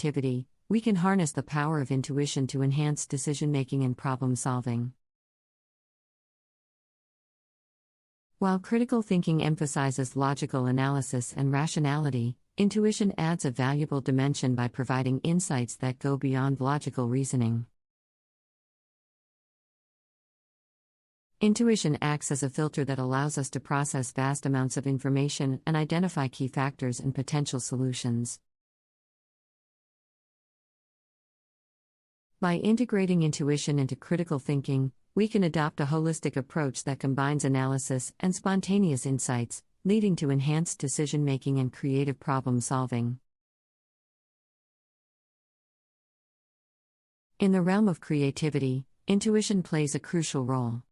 creativity, we can harness the power of intuition to enhance decision-making and problem-solving. While critical thinking emphasizes logical analysis and rationality, intuition adds a valuable dimension by providing insights that go beyond logical reasoning. Intuition acts as a filter that allows us to process vast amounts of information and identify key factors and potential solutions. By integrating intuition into critical thinking, we can adopt a holistic approach that combines analysis and spontaneous insights, leading to enhanced decision-making and creative problem-solving. In the realm of creativity, intuition plays a crucial role.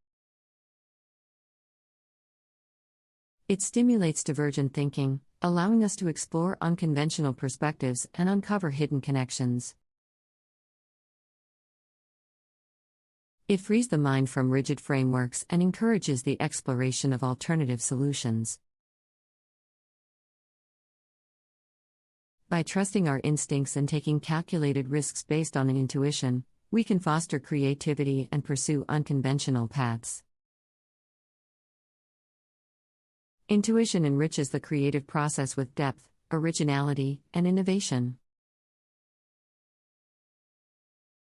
It stimulates divergent thinking, allowing us to explore unconventional perspectives and uncover hidden connections. It frees the mind from rigid frameworks and encourages the exploration of alternative solutions. By trusting our instincts and taking calculated risks based on an intuition, we can foster creativity and pursue unconventional paths. Intuition enriches the creative process with depth, originality, and innovation.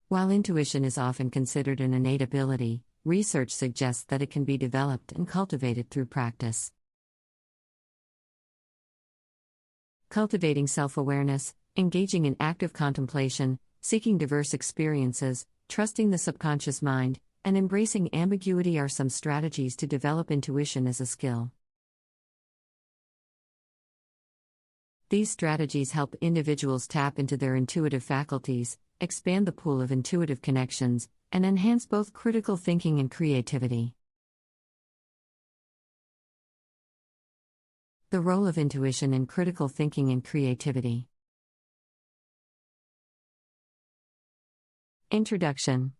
While intuition is often considered an innate ability, research suggests that it can be developed and cultivated through practice. Cultivating self-awareness, engaging in active contemplation, seeking diverse experiences, trusting the subconscious mind, and embracing ambiguity are some strategies to develop intuition as a skill. These strategies help individuals tap into their intuitive faculties, expand the pool of intuitive connections, and enhance both critical thinking and creativity. The role of intuition in critical thinking and creativity. Introduction.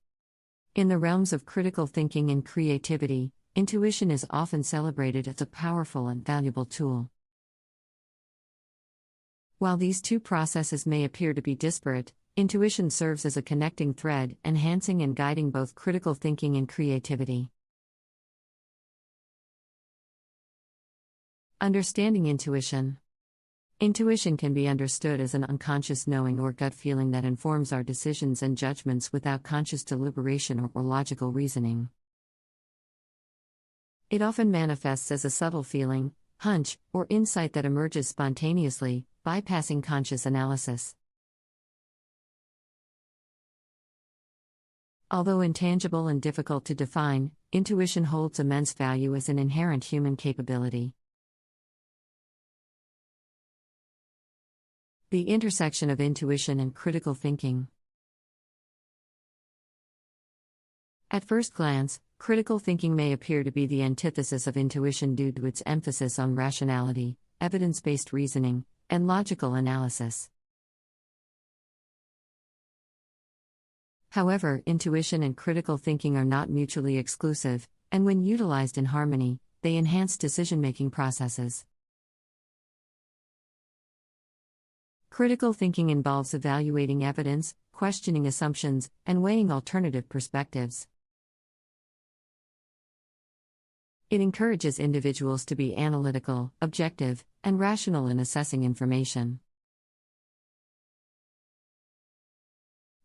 In the realms of critical thinking and creativity, intuition is often celebrated as a powerful and valuable tool. While these two processes may appear to be disparate, intuition serves as a connecting thread, enhancing and guiding both critical thinking and creativity. Understanding intuition. Intuition can be understood as an unconscious knowing or gut feeling that informs our decisions and judgments without conscious deliberation or logical reasoning. It often manifests as a subtle feeling, hunch, or insight that emerges spontaneously, bypassing conscious analysis. Although intangible and difficult to define, intuition holds immense value as an inherent human capability. The intersection of intuition and critical thinking. At first glance, critical thinking may appear to be the antithesis of intuition due to its emphasis on rationality, evidence-based reasoning, and logical analysis. However, intuition and critical thinking are not mutually exclusive, and when utilized in harmony, they enhance decision-making processes. Critical thinking involves evaluating evidence, questioning assumptions, and weighing alternative perspectives. It encourages individuals to be analytical, objective, and rational in assessing information.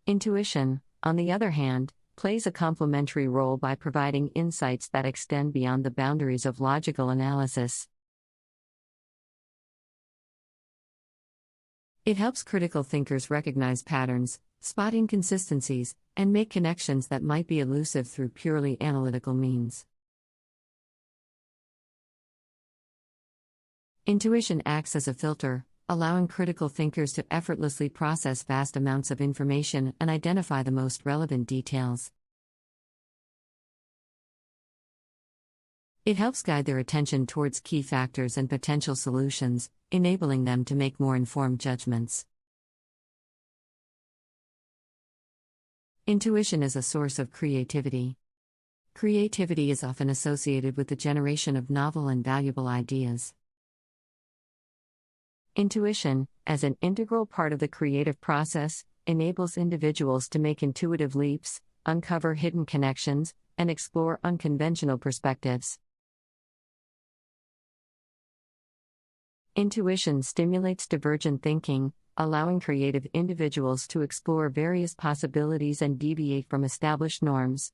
Intuition, on the other hand, plays a complementary role by providing insights that extend beyond the boundaries of logical analysis. It helps critical thinkers recognize patterns, spot inconsistencies, and make connections that might be elusive through purely analytical means. Intuition acts as a filter, allowing critical thinkers to effortlessly process vast amounts of information and identify the most relevant details. It helps guide their attention towards key factors and potential solutions, enabling them to make more informed judgments. Intuition is a source of creativity. Creativity is often associated with the generation of novel and valuable ideas. Intuition, as an integral part of the creative process, enables individuals to make intuitive leaps, uncover hidden connections, and explore unconventional perspectives. Intuition stimulates divergent thinking, allowing creative individuals to explore various possibilities and deviate from established norms.